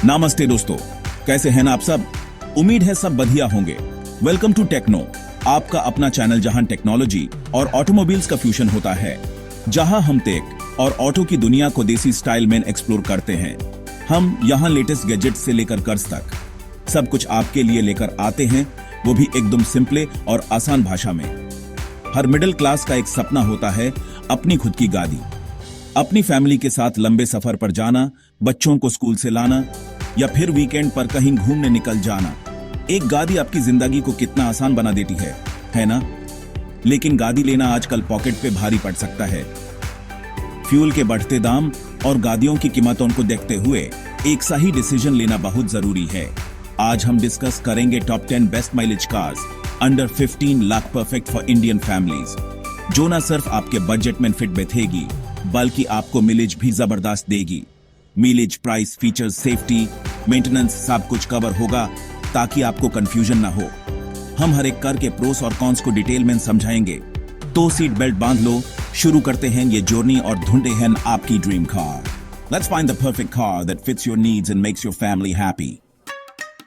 नमस्ते दोस्तों, कैसे हैं आप सब। उम्मीद है सब बढ़िया होंगे। वेलकम टू टेक्नो, आपका अपना चैनल जहां टेक्नोलॉजी और ऑटोमोबाइल्स का फ्यूजन होता है, जहां हम टेक और ऑटो की दुनिया को देसी स्टाइल में एक्सप्लोर करते हैं। हम यहां लेटेस्ट गैजेट से लेकर कर्ज तक सब कुछ आपके लिए लेकर आते हैं, वो भी एकदम सिंपले और आसान भाषा में। हर मिडिल क्लास का एक सपना होता है अपनी खुद की गाड़ी, अपनी फैमिली के साथ लंबे सफर पर जाना, बच्चों को स्कूल से लाना या फिर वीकेंड पर कहीं घूमने निकल जाना। एक गाड़ी आपकी जिंदगी को कितना आसान बना देती है ना। लेकिन गाड़ी लेना आजकल पॉकेट पे भारी पड़ सकता है। फ्यूल के बढ़ते दाम और गाड़ियों की कीमतों को देखते हुए एक सही डिसीजन लेना बहुत जरूरी है। आज हम डिस्कस करेंगे top 10 best mileage cars under 15 lakh perfect for Indian families, जो न सिर्फ आपके बजट में फिट बैठेगी बल्कि आपको मिलेज भी जबरदस्त देगी। मिलेज, प्राइस, फीचर्स, सेफ्टी, मेंटेनेंस सब कुछ कवर होगा ताकि आपको कंफ्यूजन ना हो। हम हर एक कार के प्रोस और कॉन्स को डिटेल में समझाएंगे, तो सीट बेल्ट बांध लो। शुरू करते हैं ये जर्नी और ढूंढते हैं आपकी dream car. Let's find the perfect car that fits your needs and makes your family happy.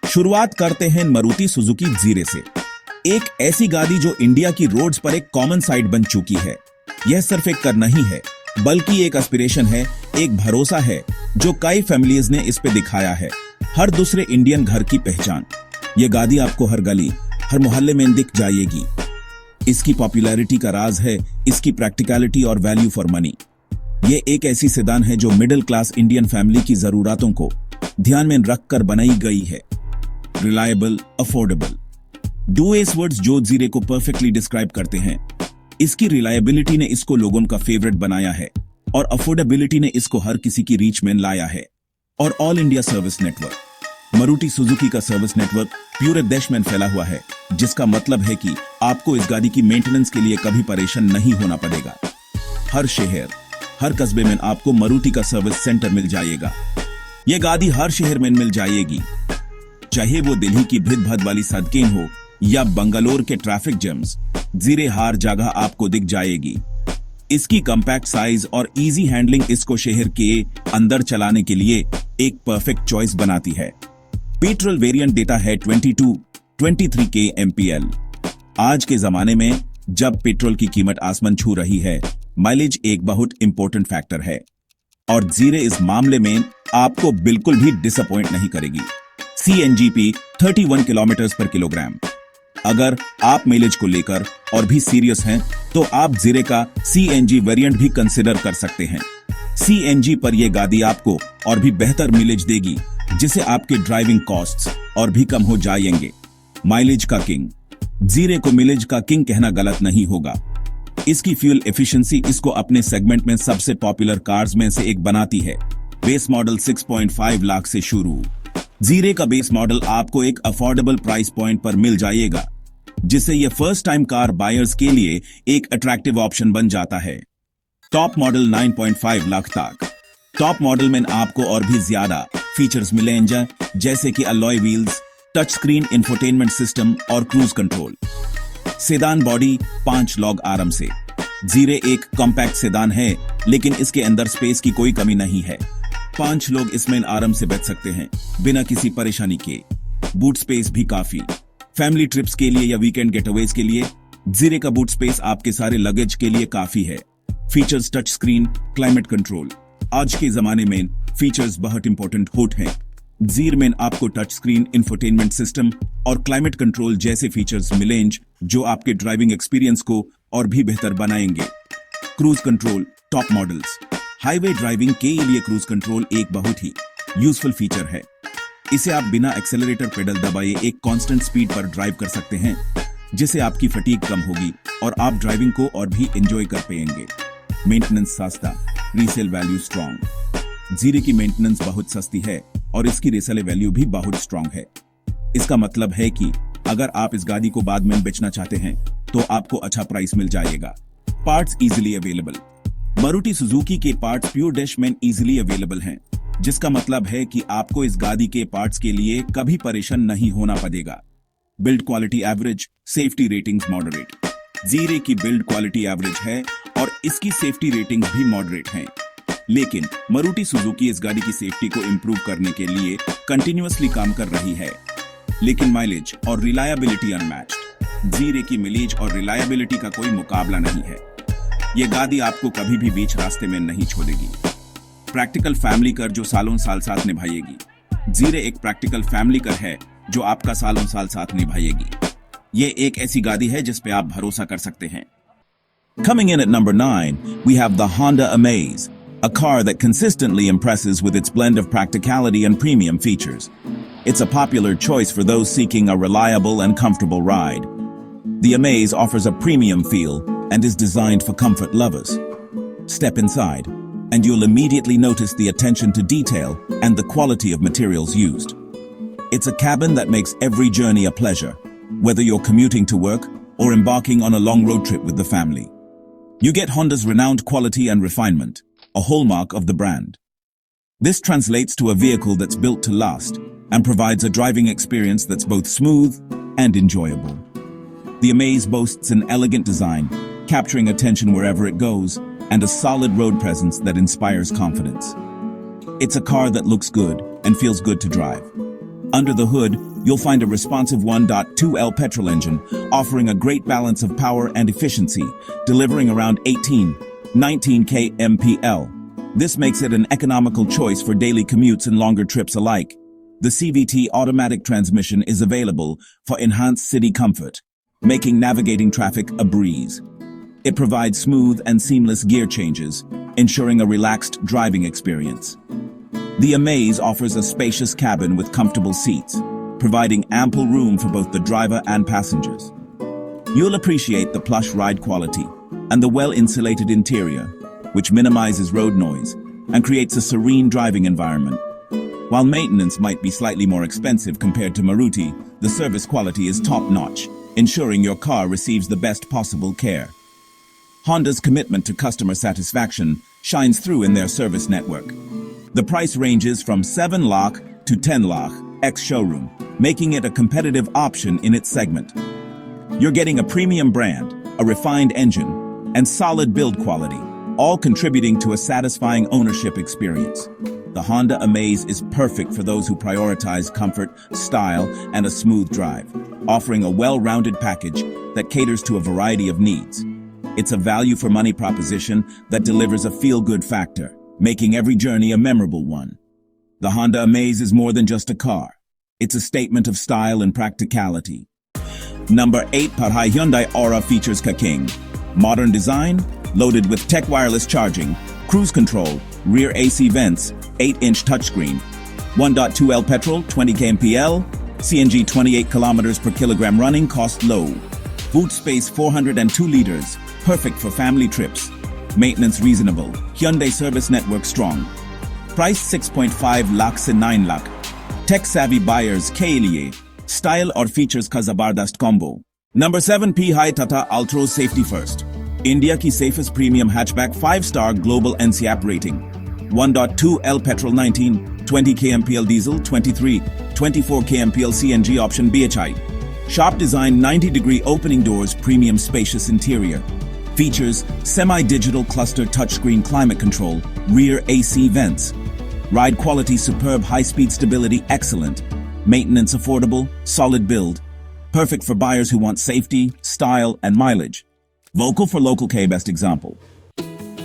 शुरुआत करते हैं मारुति सुजुकी जीरे से, एक ऐसी गाड़ी जो इंडिया की रोड्स पर एक कॉमन साइट बन चुकी है। यह सिर्फ एक कार नहीं है बल्कि एक एस्पिरेशन है, एक भरोसा है जो कई फैमिलीज ने इस पे दिखाया है। हर दूसरे इंडियन घर की पहचान। ये गाड़ी आपको हर गली, हर मोहल्ले में दिख जाएगी। इसकी पॉपुलैरिटी का राज है इसकी प्रैक्टिकलिटी और वैल्यू फॉर मनी। ये एक ऐसी सेडान है जो मिडिल क्लास इंडियन फैमिली की जरूरतों को ध्यान में रखकर बनाई गई है। रिलायबल, अफोर्डेबल, दो एस वर्ड्स जो जीरे को परफेक्टली डिस्क्राइब करते हैं। इसकी रिलायबिलिटी ने इसको लोगों का फेवरेट बनाया है और अफोर्डेबिलिटी ने इसको हर किसी की रीच में लाया है। और all India service network. Maruti Suzuki का सर्विस नेटवर्क पूरे देश में फैला हुआ है, जिसका मतलब है कि आपको इस गाड़ी की मेंटेनेंस के लिए कभी परेशान नहीं होना पड़ेगा। हर शहर, हर कस्बे में आपको मारुति का सर्विस सेंटर मिल जाएगा। यह गाड़ी हर शहर में मिल जाएगी, चाहे वो दिल्ली की भीड़ भाड़ वाली सड़कें हो या बंगलोर के ट्रैफिक जैम्स। जीरे हर जगह आपको दिख जाएगी। इसकी कॉम्पैक्ट साइज और इजी हैंडलिंग इसको शहर के अंदर चलाने के लिए एक परफेक्ट चॉइस बनाती है। पेट्रोल वेरिएंट देता है 22-23 के एमपीएल। आज के जमाने में जब पेट्रोल की कीमत आसमान छू रही है, माइलेज एक बहुत इंपॉर्टेंट फैक्टर है और जीरे इस मामले में आपको बिल्कुल भी डिसअपॉइंट नहीं करेगी। CNGP 31 किलोमीटर पर किलोग्राम। अगर आप माइलेज को लेकर और भी सीरियस हैं तो आप जीरे का CNG वेरिएंट भी कंसिडर कर सकते हैं। CNG पर यह गाड़ी आपको और भी बेहतर माइलेज देगी, जिससे आपके ड्राइविंग कॉस्ट्स और भी कम हो जाएंगे। माइलेज का किंग। जीरे को माइलेज का किंग कहना गलत नहीं होगा। इसकी फ्यूल एफिशिएंसी इसको अपने सेगमेंट में सबसे पॉपुलर कार्स में से एक बनाती है। बेस मॉडल 6.5 लाख से शुरू। जीरे का बेस मॉडल आपको एक अफोर्डेबल प्राइस पॉइंट पर मिल जाएगा, जिससे यह फर्स्ट टाइम कार बायर्स के लिए एक अट्रैक्टिव ऑप्शन बन जाता है। टॉप मॉडल 9.5 लाख तक। टॉप मॉडल में आपको और भी ज्यादा फीचर्स मिलेंगे, जैसे कि alloy wheels, touch screen infotainment system और क्रूज कंट्रोल। सेडान बॉडी 5 लोग आराम से। जीरे एक कॉम्पैक्ट सेडान है, लेकिन इसके अंदर स्पेस की कोई कमी नहीं है। 5 लोग इसमें आराम से बैठ सकते हैं बिना किसी परेशानी के। बूट स्पेस भी काफी। फैमिली ट्रिप्स के लिए या वीकेंड गेटअवेज के लिए जीरे का बूट स्पेस आपके सारे लगेज के लिए काफी है। Features, touch screen, climate control. आज के जमाने में फीचर्स बहुत इंपॉर्टेंट होते हैं। जीर में आपको टच स्क्रीन, इंफोटेनमेंट सिस्टम और क्लाइमेट कंट्रोल जैसे फीचर्स मिलेंगे, जो आपके ड्राइविंग एक्सपीरियंस को और भी बेहतर बनाएंगे। Cruise control. Top models. Highway driving के लिए क्रूज कंट्रोल एक बहुत ही यूजफुल फीचर है। इसे आप बिना एक्सेलरेटर पेडल दबाए एक कांस्टेंट स्पीड पर ड्राइव कर सकते हैं, जिससे आपकी फटीग कम होगी और आप ड्राइविंग को और भी एंजॉय कर पाएंगे। मेंटेनेंस सस्ता, रीसेल वैल्यू स्ट्रॉन्ग। जीरे की मेंटेनेंस बहुत सस्ती है और इसकी रीसेल वैल्यू भी बहुत स्ट्रॉन्ग है। इसका मतलब है कि अगर आप इस गाड़ी को बाद में बेचना चाहते हैं तो आपको अच्छा प्राइस मिल जाएगा। Parts easily available. Maruti Suzuki के पार्ट्स प्योर डैश में इजीली अवेलेबल हैं, जिसका मतलब है कि आपको इस गाड़ी के पार्ट्स के लिए कभी परेशान नहीं होना पड़ेगा। Build quality average, safety ratings moderate. जीरे की बिल्ड क्वालिटी एवरेज है और इसकी सेफ्टी रेटिंग्स भी मॉडरेट हैं। लेकिन मारुति सुजुकी इस गाड़ी की सेफ्टी को इंप्रूव करने के लिए कंटिन्यूअसली काम कर रही है। लेकिन माइलेज और रिलायबिलिटी अनमैच्ड। जीरे की मिलेज और रिलायबिलिटी का कोई मुकाबला नहीं है। ये गाड़ी आपको कभी भी बीच रास्ते में नहीं छोड़ेगी। प्रैक्टिकल फैमिली कार जो सालों साल साथ निभाएगी। जीरे एक प्रैक्टिकल फैमिली कार है जो आपका सालों साल साथ निभाएगी। ये एक ऐसी गाड़ी है जिस पे आप भरोसा कर सकते हैं। Coming in at number 9, we have the Honda Amaze, a car that consistently impresses with its blend of practicality and premium features. It's a popular choice for those seeking a reliable and comfortable ride. The Amaze offers a premium feel and is designed for comfort lovers. Step inside, and you'll immediately notice the attention to detail and the quality of materials used. It's a cabin that makes every journey a pleasure, whether you're commuting to work or embarking on a long road trip with the family. You get Honda's renowned quality and refinement, a hallmark of the brand. This translates to a vehicle that's built to last and provides a driving experience that's both smooth and enjoyable. The Amaze boasts an elegant design, capturing attention wherever it goes, and a solid road presence that inspires confidence. It's a car that looks good and feels good to drive. Under the hood, you'll find a responsive 1.2L petrol engine offering a great balance of power and efficiency, delivering around 19 kmpl. This makes it an economical choice for daily commutes and longer trips alike. The CVT automatic transmission is available for enhanced city comfort, making navigating traffic a breeze. It provides smooth and seamless gear changes, ensuring a relaxed driving experience. The Amaze offers a spacious cabin with comfortable seats, providing ample room for both the driver and passengers. You'll appreciate the plush ride quality and the well-insulated interior, which minimizes road noise and creates a serene driving environment. While maintenance might be slightly more expensive compared to Maruti, the service quality is top-notch, ensuring your car receives the best possible care. Honda's commitment to customer satisfaction shines through in their service network. The price ranges from 7 lakh to 10 lakh ex-showroom, making it a competitive option in its segment. You're getting a premium brand, a refined engine, and solid build quality, all contributing to a satisfying ownership experience. The Honda Amaze is perfect for those who prioritize comfort, style, and a smooth drive, offering a well-rounded package that caters to a variety of needs. It's a value-for-money proposition that delivers a feel-good factor, making every journey a memorable one. The Honda Amaze is more than just a car. It's a statement of style and practicality. Number 8 Parhai Hyundai Aura features ka king. Modern design, loaded with tech wireless charging, cruise control, rear AC vents, 8-inch touchscreen, 1.2L petrol, 20 kmpl, CNG 28 kilometers per kilogram running, cost low. Boot space 402 liters, perfect for family trips. Maintenance reasonable. Hyundai service network strong. Price 6.5 lakh se 9 lakh. Tech savvy buyers ke liye. Style or features ka zabardast combo. Number 7 P-Hi Tata Altroz safety first. India ki safest premium hatchback 5-star global NCAP rating. 1.2L petrol 19, 20 kmpl diesel 23, 24 kmpl CNG option BHI. Sharp design 90-degree opening doors, premium spacious interior. Features semi-digital cluster touchscreen climate control, rear AC vents. Ride quality superb, high-speed stability excellent. Maintenance affordable, solid build. Perfect for buyers who want safety, style, and mileage. Vocal for local K best example.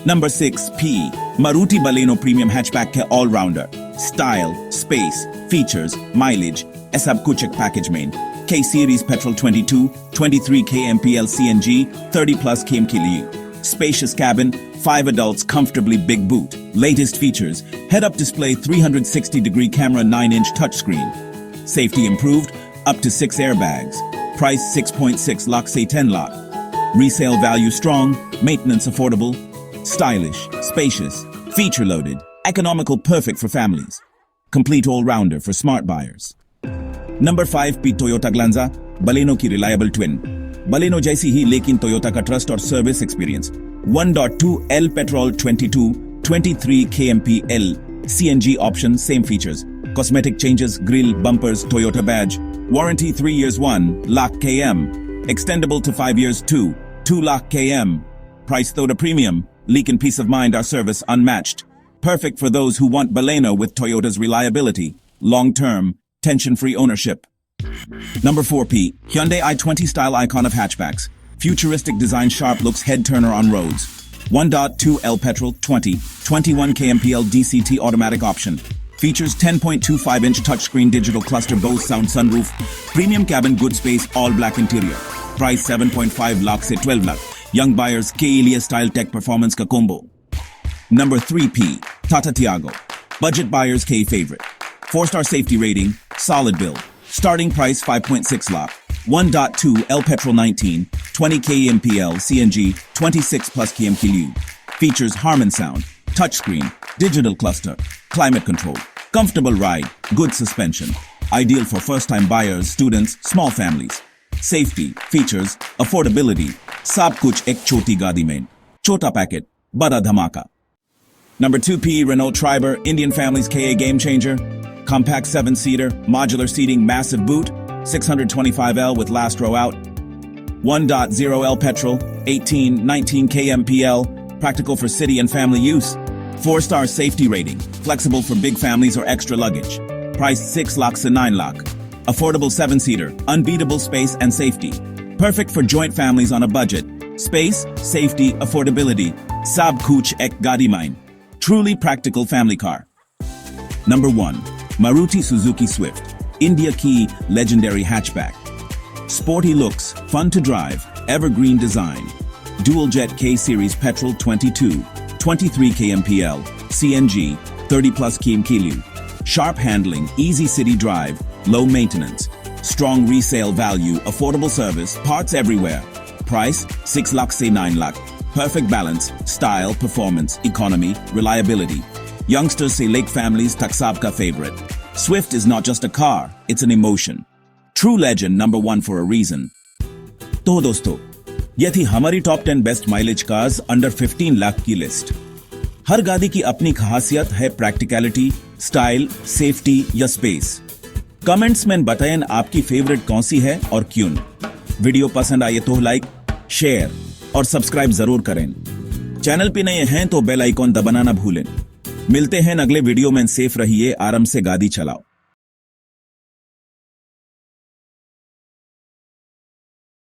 Number 6 P. Maruti Baleno Premium Hatchback ke all-rounder. Style, space, features, mileage, sab kuch ek package main. K Series petrol 22, 23 kmpl CNG, 30 plus km. Spacious cabin, 5 adults comfortably big boot. Latest features, head-up display 360-degree camera 9-inch touchscreen. Safety improved, up to 6 airbags. Price 6.6 lakh say 10 lakh. Resale value strong, maintenance affordable. Stylish, spacious, feature-loaded, economical, perfect for families. Complete all-rounder for smart buyers. Number 5 P Toyota Glanza, Baleno की reliable twin. Baleno जैसी ही लेकिन Toyota का trust और service experience. 1.2L petrol 22, 23 kmpl CNG option, same features. Cosmetic changes, grille, bumpers, Toyota badge. Warranty 3 years 1 lakh km. Extendable to 5 years 2 lakh km. Price though the premium, leak and peace of mind, our service unmatched. Perfect for those who want Baleno with Toyota's reliability, long-term, tension-free ownership. Number 4P, Hyundai i20 style icon of hatchbacks. Futuristic design, sharp looks, head turner on roads. 1.2L petrol, 21 kmpl DCT automatic option. Features 10.25-inch touchscreen digital cluster Bose sound sunroof, premium cabin, good space, all black interior. Price 7.5 lakh से 12 lakh. Young buyers के लिए style tech performance का combo. Number 3P, Tata Tiago. Budget buyers K favorite. 4-star safety rating, solid build. Starting price 5.6 lakh. 1.2L petrol 20 kmpl CNG 26 plus km. Features Harman sound, touchscreen, digital cluster, climate control, comfortable ride, good suspension. Ideal for first-time buyers, students, small families. Safety, features, affordability. सब कुछ एक छोटी गाड़ी में. Chota packet, bada dhamaka. Number 2P, Renault Triber, Indian families KA game changer. Compact 7-seater, modular seating, massive boot. 625L with last row out. 1.0L petrol, 19 kmpl, practical for city and family use. 4-star safety rating, flexible for big families or extra luggage. Price 6 lakhs to 9 lakh. Affordable 7-seater, unbeatable space and safety. Perfect for joint families on a budget. Space, safety, affordability. Sab kuch ek gadi mein. Truly practical family car. Number 1. Maruti Suzuki Swift. India Key legendary hatchback. Sporty looks, fun to drive, evergreen design. Dual jet K series petrol 23 kmpl, CNG 30 plus km. Sharp handling, easy city drive, low maintenance. Strong resale value, affordable service, parts everywhere. Price 6 lakh se 9 lakh. Perfect balance, style, performance, economy, reliability. Youngsters से lake families तक सबका favorite. Swift is not just a car, it's an emotion. True legend, number 1 for a reason. तो दोस्तों, ये थी हमारी top 10 best mileage cars under 15 lakh की list. हर गाड़ी की अपनी खासियत है, प्रैक्टिकलिटी, स्टाइल, सेफ्टी या स्पेस. कमेंट्स में बताएं आपकी फेवरेट कौन सी है और क्यों. वीडियो पसंद आए तो लाइक, शेयर और सब्सक्राइब जरूर करें. चैनल पे नए हैं तो बेल आइकॉन दबाना ना भूलें. मिलते हैं अगले वीडियो में. सेफ रहिए, आराम से गाड़ी चलाओ.